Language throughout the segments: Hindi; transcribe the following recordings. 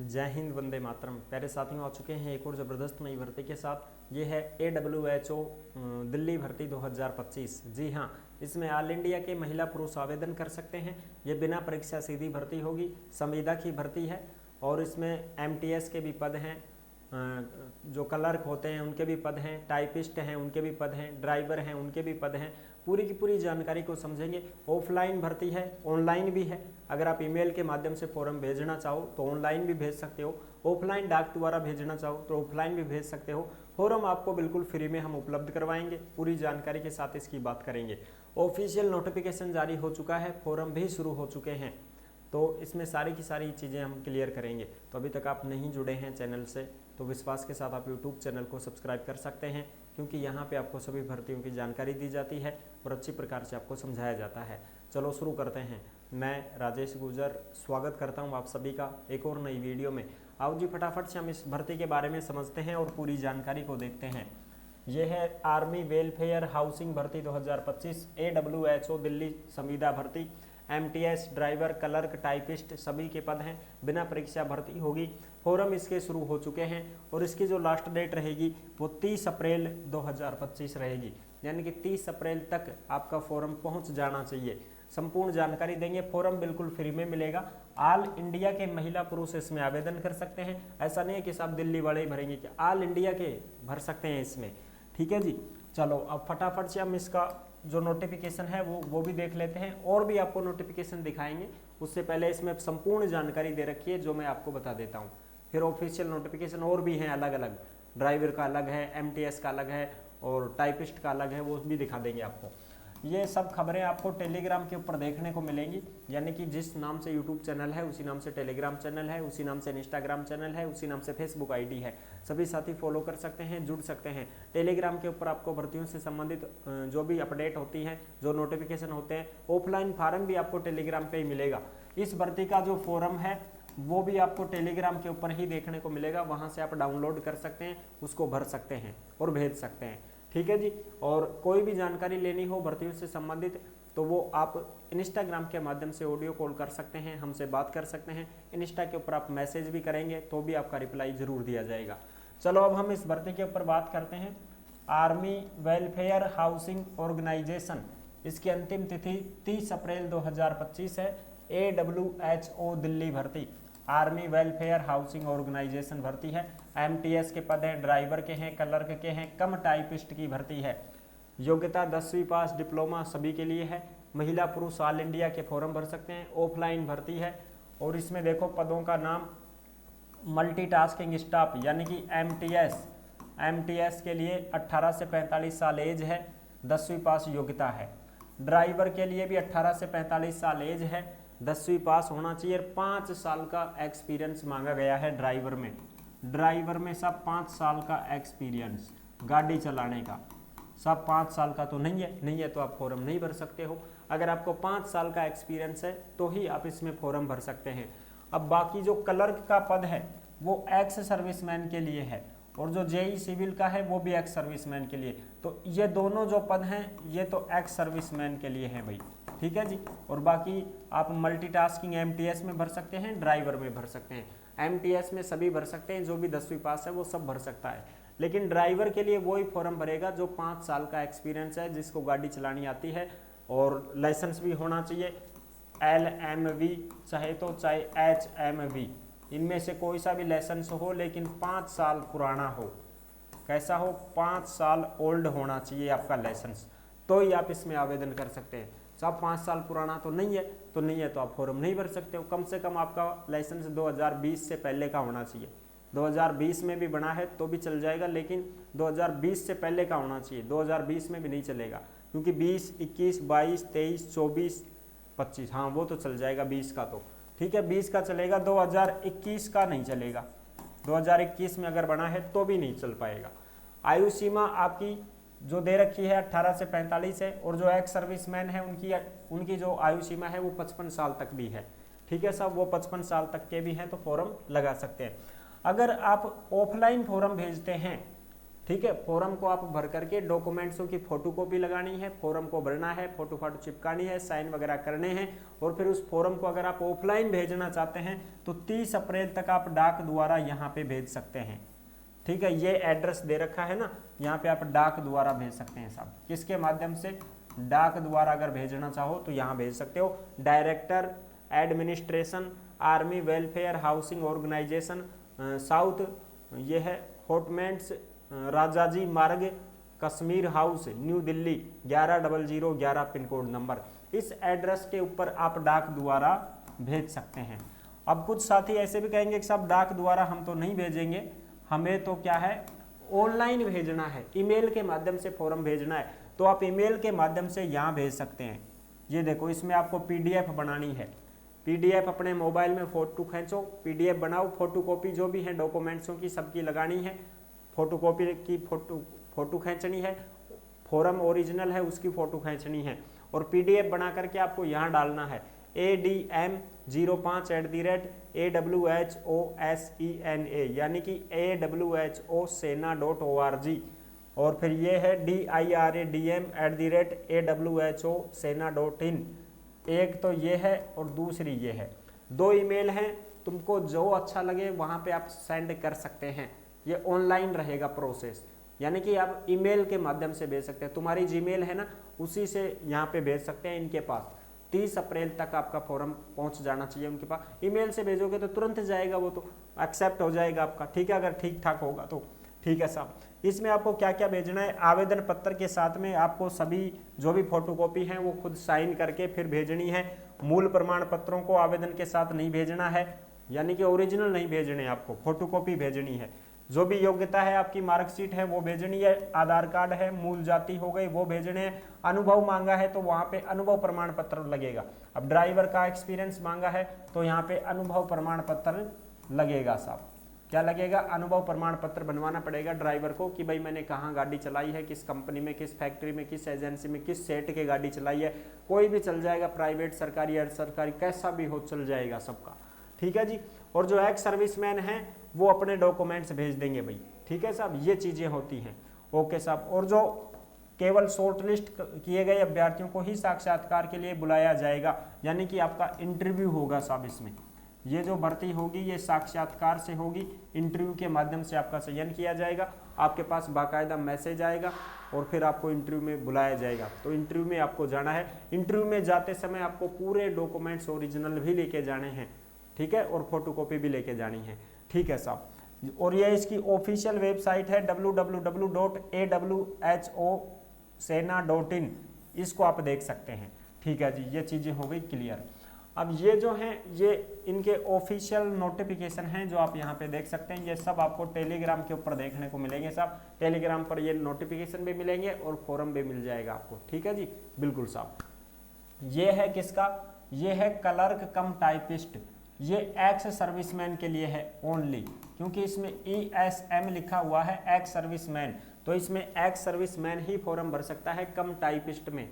जय हिंद, वंदे मातरम। प्यारे साथियों, आ चुके हैं एक और ज़बरदस्त नई भर्ती के साथ। ये है AWHO दिल्ली भर्ती 2025। जी हाँ, इसमें ऑल इंडिया के महिला पुरुष आवेदन कर सकते हैं। ये बिना परीक्षा सीधी भर्ती होगी, संविदा की भर्ती है। और इसमें MTS के भी पद हैं, जो क्लर्क होते हैं उनके भी पद हैं, टाइपिस्ट हैं उनके भी पद हैं, ड्राइवर हैं उनके भी पद हैं। पूरी की पूरी जानकारी को समझेंगे। ऑफलाइन भर्ती है, ऑनलाइन भी है। अगर आप ईमेल के माध्यम से फॉर्म भेजना चाहो तो ऑनलाइन भी भेज सकते हो, ऑफलाइन डाक द्वारा भेजना चाहो तो ऑफलाइन भी भेज सकते हो। फॉर्म आपको बिल्कुल फ्री में हम उपलब्ध करवाएंगे। पूरी जानकारी के साथ इसकी बात करेंगे। ऑफिशियल नोटिफिकेशन जारी हो चुका है, फॉर्म भी शुरू हो चुके हैं, तो इसमें सारी की सारी चीज़ें हम क्लियर करेंगे। तो अभी तक आप नहीं जुड़े हैं चैनल से तो विश्वास के साथ आप यूट्यूब चैनल को सब्सक्राइब कर सकते हैं, क्योंकि यहाँ पे आपको सभी भर्तियों की जानकारी दी जाती है और अच्छी प्रकार से आपको समझाया जाता है। चलो शुरू करते हैं। मैं राजेश गुर्जर स्वागत करता हूँ आप सभी का एक और नई वीडियो में। आओ जी, फटाफट से हम इस भर्ती के बारे में समझते हैं और पूरी जानकारी को देखते हैं। ये है आर्मी वेलफेयर हाउसिंग भर्ती 2025, AWHO दिल्ली संविदा भर्ती। MTS ड्राइवर, क्लर्क, टाइपिस्ट सभी के पद हैं। बिना परीक्षा भर्ती होगी। फॉर्म इसके शुरू हो चुके हैं और इसकी जो लास्ट डेट रहेगी वो 30 अप्रैल 2025 रहेगी, यानी कि 30 अप्रैल तक आपका फॉर्म पहुंच जाना चाहिए। संपूर्ण जानकारी देंगे। फॉर्म बिल्कुल फ्री में मिलेगा। ऑल इंडिया के महिला पुरुष इसमें आवेदन कर सकते हैं। ऐसा नहीं है कि सब दिल्ली वाले ही भरेंगे, कि ऑल इंडिया के भर सकते हैं इसमें। ठीक है जी, चलो अब फटाफट से हम इसका जो नोटिफिकेशन है वो भी देख लेते हैं और भी आपको नोटिफिकेशन दिखाएंगे। उससे पहले इसमें संपूर्ण जानकारी दे रखी है जो मैं आपको बता देता हूँ। फिर ऑफिशियल नोटिफिकेशन और भी हैं अलग अलग, ड्राइवर का अलग है, MTS का अलग है और टाइपिस्ट का अलग है, वो भी दिखा देंगे आपको। ये सब खबरें आपको टेलीग्राम के ऊपर देखने को मिलेंगी, यानी कि जिस नाम से यूट्यूब चैनल है उसी नाम से टेलीग्राम चैनल है, उसी नाम से इंस्टाग्राम चैनल है, उसी नाम से फेसबुक ID है। सभी साथी फॉलो कर सकते हैं, जुड़ सकते हैं। टेलीग्राम के ऊपर आपको भर्तियों से संबंधित जो भी अपडेट होती है, जो नोटिफिकेशन होते हैं, ऑफलाइन फार्म भी आपको टेलीग्राम पे ही मिलेगा। इस भर्ती का जो फॉर्म है वो भी आपको टेलीग्राम के ऊपर ही देखने को मिलेगा। वहाँ से आप डाउनलोड कर सकते हैं, उसको भर सकते हैं और भेज सकते हैं। ठीक है जी। और कोई भी जानकारी लेनी हो भर्तियों से संबंधित तो वो आप इंस्टाग्राम के माध्यम से ऑडियो कॉल कर सकते हैं, हमसे बात कर सकते हैं। इंस्टा के ऊपर आप मैसेज भी करेंगे तो भी आपका रिप्लाई जरूर दिया जाएगा। चलो अब हम इस भर्ती के ऊपर बात करते हैं। आर्मी वेलफेयर हाउसिंग ऑर्गेनाइजेशन, इसकी अंतिम तिथि 30 अप्रैल 2025 है। AWHO दिल्ली भर्ती आर्मी वेलफेयर हाउसिंग ऑर्गेनाइजेशन भर्ती है। MTS के पद हैं, ड्राइवर के हैं, क्लर्क के हैं, कम टाइपिस्ट की भर्ती है। योग्यता 10वीं पास, डिप्लोमा सभी के लिए है। महिला पुरुष ऑल इंडिया के फॉर्म भर सकते हैं। ऑफलाइन भर्ती है और इसमें देखो पदों का नाम मल्टीटास्किंग स्टाफ, यानी कि MTS के लिए 18 से 45 साल एज है, 10वीं पास योग्यता है। ड्राइवर के लिए भी 18 से 45 साल एज है, 10वीं पास होना चाहिए। 5 साल का एक्सपीरियंस मांगा गया है ड्राइवर में सब 5 साल का एक्सपीरियंस गाड़ी चलाने का। सब 5 साल का तो नहीं है तो आप फॉर्म नहीं भर सकते हो। अगर आपको 5 साल का एक्सपीरियंस है तो ही आप इसमें फॉर्म भर सकते हैं। अब बाकी जो क्लर्क का पद है वो एक्स सर्विसमैन के लिए है और जो JE सिविल का है वो भी एक्स सर्विसमैन के लिए। तो ये दोनों जो पद हैं ये तो एक्स सर्विसमैन के लिए हैं भाई। ठीक है जी। और बाकी आप मल्टीटास्किंग MTS में भर सकते हैं, ड्राइवर में भर सकते हैं। MTS में सभी भर सकते हैं, जो भी 10वीं पास है वो सब भर सकता है। लेकिन ड्राइवर के लिए वही फॉर्म भरेगा जो 5 साल का एक्सपीरियंस है, जिसको गाड़ी चलानी आती है और लाइसेंस भी होना चाहिए। LMV चाहे HMV, इनमें से कोई सा भी लाइसेंस हो लेकिन 5 साल पुराना हो। कैसा हो? 5 साल ओल्ड होना चाहिए आपका लाइसेंस, तो ही आप इसमें आवेदन कर सकते हैं। सब 5 साल पुराना तो नहीं है तो आप फॉर्म नहीं भर सकते हो। कम से कम आपका लाइसेंस 2020 से पहले का होना चाहिए। 2020 में भी बना है तो भी चल जाएगा, लेकिन 2020 से पहले का होना चाहिए। 2020 में भी नहीं चलेगा, क्योंकि 20, 21, 22, 23, 24, 25, हाँ वो तो चल जाएगा 20 का तो। ठीक है, 20 का चलेगा, 2021 का नहीं चलेगा। 2021 में अगर बना है तो भी नहीं चल पाएगा। आयु सीमा आपकी जो दे रखी है 18 से 45 है और जो एक्स सर्विसमैन है उनकी जो आयु सीमा है वो 55 साल तक भी है। ठीक है साहब, वो 55 साल तक के भी हैं तो फॉर्म लगा सकते हैं। अगर आप ऑफलाइन फॉर्म भेजते हैं ठीक है। फॉर्म को आप भर करके डॉक्यूमेंट्सों की फोटोकॉपी लगानी है, फॉर्म को भरना है, फोटो फाटो चिपकानी है, साइन वगैरह करने हैं, और फिर उस फॉर्म को अगर आप ऑफलाइन भेजना चाहते हैं तो 30 अप्रैल तक आप डाक द्वारा यहाँ पे भेज सकते हैं। ठीक है, ये एड्रेस दे रखा है ना, यहाँ पे आप डाक द्वारा भेज सकते हैं साहब। किसके माध्यम से? डाक द्वारा अगर भेजना चाहो तो यहाँ भेज सकते हो। Director administration army welfare housing organisation south, ये है hutments Rajaji Marg Kashmir house new Delhi 110011 pin code number. इस एड्रेस के ऊपर आप डाक द्वारा भेज सकते हैं। अब कुछ साथी ऐसे भी कहेंगे कि साहब डाक द्वारा हम तो नहीं भेजेंगे, हमें तो क्या है ऑनलाइन भेजना है, ईमेल के माध्यम से फॉर्म भेजना है, तो आप ईमेल के माध्यम से यहाँ भेज सकते हैं। ये देखो, इसमें आपको पीडीएफ बनानी है, पीडीएफ अपने मोबाइल में फोटो खींचो, पीडीएफ बनाओ, फोटोकॉपी जो भी है डॉक्यूमेंट्सों की सबकी लगानी है, फोटोकॉपी की फोटो खींचनी है, फॉर्म ओरिजिनल है उसकी फोटो खींचनी है, और पीडीएफ बना करके आपको यहाँ डालना है ADM05@AWHOSENA यानी कि AWHOSENA.org, और फिर ये है DIRADM@AWHOSENA.in। एक तो ये है और दूसरी ये है, 2 ईमेल हैं, तुमको जो अच्छा लगे वहाँ पे आप सेंड कर सकते हैं। ये ऑनलाइन रहेगा प्रोसेस, यानी कि आप ईमेल के माध्यम से भेज सकते हैं। तुम्हारी जीमेल है ना, उसी से यहाँ पे भेज सकते हैं इनके पास। 30 अप्रैल तक आपका फॉर्म पहुँच जाना चाहिए उनके पास। ईमेल से भेजोगे तो तुरंत जाएगा, वो तो एक्सेप्ट हो जाएगा आपका। ठीक है, अगर ठीक ठाक होगा तो ठीक है साहब। इसमें आपको क्या क्या भेजना है? आवेदन पत्र के साथ में आपको सभी जो भी फोटोकॉपी हैं वो खुद साइन करके फिर भेजनी है। मूल प्रमाण पत्रों को आवेदन के साथ नहीं भेजना है, यानी कि ओरिजिनल नहीं भेजने, आपको फोटोकॉपी भेजनी है। जो भी योग्यता है आपकी मार्कशीट है वो भेजनी है, आधार कार्ड है, मूल जाति हो गई वो भेजने हैं। अनुभव मांगा है तो वहाँ पे अनुभव प्रमाण पत्र लगेगा। अब ड्राइवर का एक्सपीरियंस मांगा है तो यहाँ पे अनुभव प्रमाण पत्र लगेगा साहब। क्या लगेगा? अनुभव प्रमाण पत्र बनवाना पड़ेगा ड्राइवर को कि भाई मैंने कहाँ गाड़ी चलाई है, किस कंपनी में, किस फैक्ट्री में, किस एजेंसी में, किस सेट के गाड़ी चलाई है। कोई भी चल जाएगा, प्राइवेट सरकारी अर्ध सरकारी कैसा भी हो चल जाएगा सबका। ठीक है जी। और जो एक्स सर्विसमैन हैं वो अपने डॉक्यूमेंट्स भेज देंगे भाई। ठीक है साहब, ये चीज़ें होती हैं। ओके साहब। और जो केवल शॉर्टलिस्ट किए गए अभ्यर्थियों को ही साक्षात्कार के लिए बुलाया जाएगा, यानी कि आपका इंटरव्यू होगा साहब। इसमें ये जो भर्ती होगी ये साक्षात्कार से होगी, इंटरव्यू के माध्यम से आपका चयन किया जाएगा। आपके पास बाकायदा मैसेज आएगा और फिर आपको इंटरव्यू में बुलाया जाएगा। तो इंटरव्यू में आपको जाना है। इंटरव्यू में जाते समय आपको पूरे डॉक्यूमेंट्स ओरिजिनल भी लेके जाने हैं, ठीक है, और फोटोकॉपी भी लेके जानी है। ठीक है साहब। और ये इसकी ऑफिशियल वेबसाइट है www.awhosena.in, इसको आप देख सकते हैं। ठीक है जी, ये चीज़ें हो गई क्लियर। अब ये जो हैं ये इनके ऑफिशियल नोटिफिकेशन हैं जो आप यहाँ पे देख सकते हैं। ये सब आपको टेलीग्राम के ऊपर देखने को मिलेंगे साहब। टेलीग्राम पर ये नोटिफिकेशन भी मिलेंगे और फॉर्म भी मिल जाएगा आपको। ठीक है जी, बिल्कुल साहब। ये है किसका? ये है क्लर्क कम टाइपिस्ट। ये एक्स सर्विसमैन के लिए है ओनली, क्योंकि इसमें ESM लिखा हुआ है, एक्स सर्विसमैन। तो इसमें एक्स सर्विसमैन ही फॉर्म भर सकता है कम टाइपिस्ट में,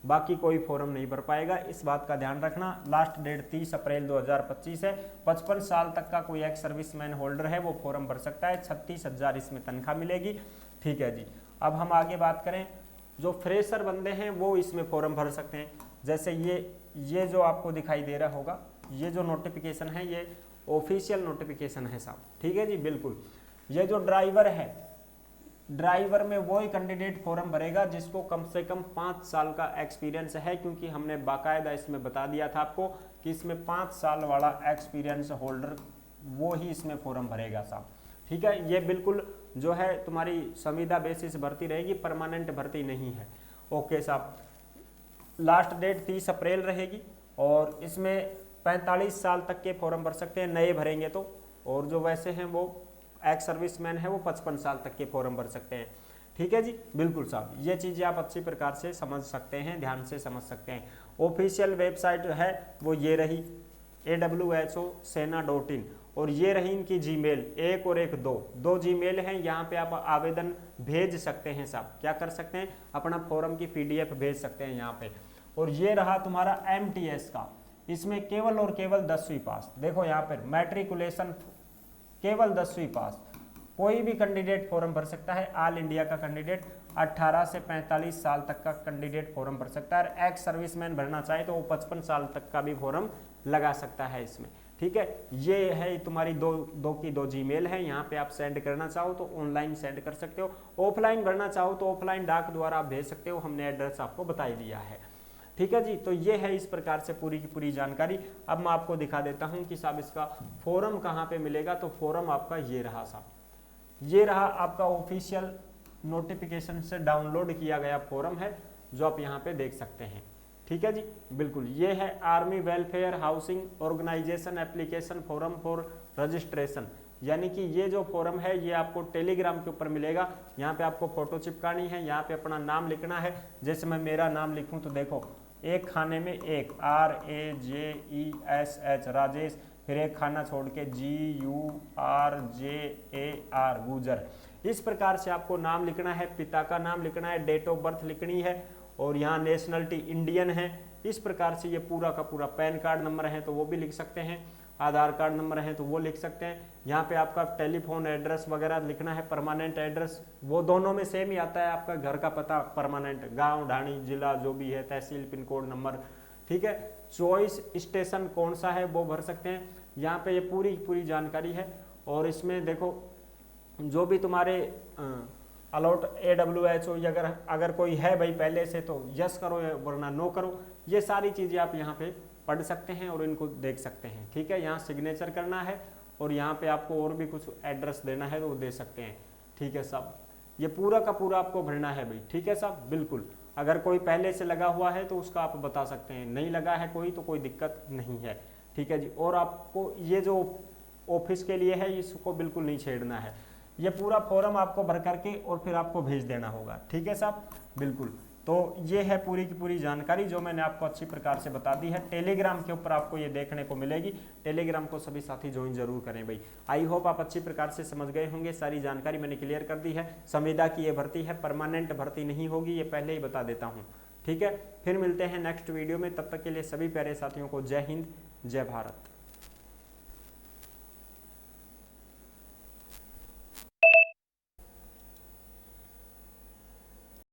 बाकी कोई फॉर्म नहीं भर पाएगा। इस बात का ध्यान रखना। लास्ट डेट 30 अप्रैल 2025 है। 55 साल तक का कोई एक्स सर्विसमैन होल्डर है वो फॉर्म भर सकता है। 36,000 इसमें तनख्वाह मिलेगी। ठीक है जी। अब हम आगे बात करें, जो फ्रेशर बंदे हैं वो इसमें फॉर्म भर सकते हैं। जैसे ये जो आपको दिखाई दे रहा होगा, ये जो नोटिफिकेशन है ये ऑफिशियल नोटिफिकेशन है साहब। ठीक है जी, बिल्कुल। ये जो ड्राइवर है, ड्राइवर में वही कैंडिडेट फॉर्म भरेगा जिसको कम से कम 5 साल का एक्सपीरियंस है, क्योंकि हमने बाकायदा इसमें बता दिया था आपको कि इसमें 5 साल वाला एक्सपीरियंस होल्डर वो ही इसमें फॉर्म भरेगा साहब। ठीक है, ये बिल्कुल जो है तुम्हारी संविदा बेसिस भर्ती रहेगी, परमानेंट भर्ती नहीं है। ओके साहब। लास्ट डेट 30 अप्रैल रहेगी और इसमें 45 साल तक के फॉर्म भर सकते हैं, नए भरेंगे तो। और जो वैसे हैं वो एक्स सर्विसमैन है वो 55 साल तक के फॉर्म भर सकते हैं। ठीक है जी, बिल्कुल साहब। ये चीज़ें आप अच्छी प्रकार से समझ सकते हैं, ध्यान से समझ सकते हैं। ऑफिशियल वेबसाइट है वो ये रही awhosena.in, और ये रही इनकी जीमेल, एक और एक दो जीमेल हैं। यहाँ पे आप आवेदन भेज सकते हैं साहब। क्या कर सकते हैं? अपना फॉर्म की PDF भेज सकते हैं यहाँ पे। और ये रहा तुम्हारा MTS का, इसमें केवल और केवल 10वीं पास। देखो यहाँ पर मैट्रिकुलेशन केवल 10वीं पास, कोई भी कैंडिडेट फॉर्म भर सकता है। ऑल इंडिया का कैंडिडेट 18 से 45 साल तक का कैंडिडेट फॉर्म भर सकता है। और एक्स सर्विसमैन भरना चाहे तो वो 55 साल तक का भी फॉर्म लगा सकता है इसमें। ठीक है, ये है तुम्हारी दो की दो जीमेल है। यहाँ पे आप सेंड करना चाहो तो ऑनलाइन सेंड कर सकते हो, ऑफलाइन भरना चाहो तो ऑफलाइन डाक द्वारा आप भेज सकते हो। हमने एड्रेस आपको बता ही दिया है। ठीक है जी, तो ये है इस प्रकार से पूरी की पूरी जानकारी। अब मैं आपको दिखा देता हूँ कि साहब इसका फॉर्म कहाँ पे मिलेगा। तो फॉर्म आपका ये रहा साहब, ये रहा आपका ऑफिशियल नोटिफिकेशन से डाउनलोड किया गया फॉर्म है, जो आप यहाँ पे देख सकते हैं। ठीक है जी, बिल्कुल ये है army welfare housing organisation application form for registration. यानी कि ये जो फॉर्म है ये आपको टेलीग्राम के ऊपर मिलेगा। यहाँ पे आपको फोटो चिपकानी है, यहाँ पे अपना नाम लिखना है। जैसे मैं मेरा नाम लिखूँ तो देखो, एक खाने में एक RAJESH राजेश, फिर एक खाना छोड़ के GURJAR गुजर। इस प्रकार से आपको नाम लिखना है, पिता का नाम लिखना है, डेट ऑफ बर्थ लिखनी है, और यहाँ नेशनलिटी इंडियन है। इस प्रकार से ये पूरा का पूरा, पैन कार्ड नंबर है तो वो भी लिख सकते हैं, आधार कार्ड नंबर है तो वो लिख सकते हैं। यहाँ पे आपका टेलीफोन एड्रेस वगैरह लिखना है, परमानेंट एड्रेस वो दोनों में सेम ही आता है। आपका घर का पता परमानेंट, गांव ढाणी जिला जो भी है, तहसील पिन कोड नंबर। ठीक है, चॉइस स्टेशन कौन सा है वो भर सकते हैं। यहाँ पे ये पूरी जानकारी है। और इसमें देखो जो भी तुम्हारे अलॉट AWHO अगर कोई है भाई पहले से तो यस करो, वरना नो करो। ये सारी चीज़ें आप यहाँ पे पढ़ सकते हैं और इनको देख सकते हैं। ठीक है, यहाँ सिग्नेचर करना है और यहाँ पे आपको और भी कुछ एड्रेस देना है तो वो दे सकते हैं। ठीक है साहब, ये पूरा का पूरा आपको भरना है भाई। ठीक है साहब, बिल्कुल। अगर कोई पहले से लगा हुआ है तो उसका आप बता सकते हैं, नहीं लगा है कोई तो कोई दिक्कत नहीं है। ठीक है जी, और आपको ये जो ऑफिस के लिए है इसको बिल्कुल नहीं छेड़ना है। ये पूरा फॉर्म आपको भर करके और फिर आपको भेज देना होगा। ठीक है साहब, बिल्कुल। तो ये है पूरी की पूरी जानकारी जो मैंने आपको अच्छी प्रकार से बता दी है। टेलीग्राम के ऊपर आपको ये देखने को मिलेगी। टेलीग्राम को सभी साथी ज्वाइन जरूर करें भाई। आई होप आप अच्छी प्रकार से समझ गए होंगे। सारी जानकारी मैंने क्लियर कर दी है। संविदा की ये भर्ती है, परमानेंट भर्ती नहीं होगी, ये पहले ही बता देता हूँ। ठीक है, फिर मिलते हैं नेक्स्ट वीडियो में। तब तक के लिए सभी प्यारे साथियों को जय हिंद, जय भारत।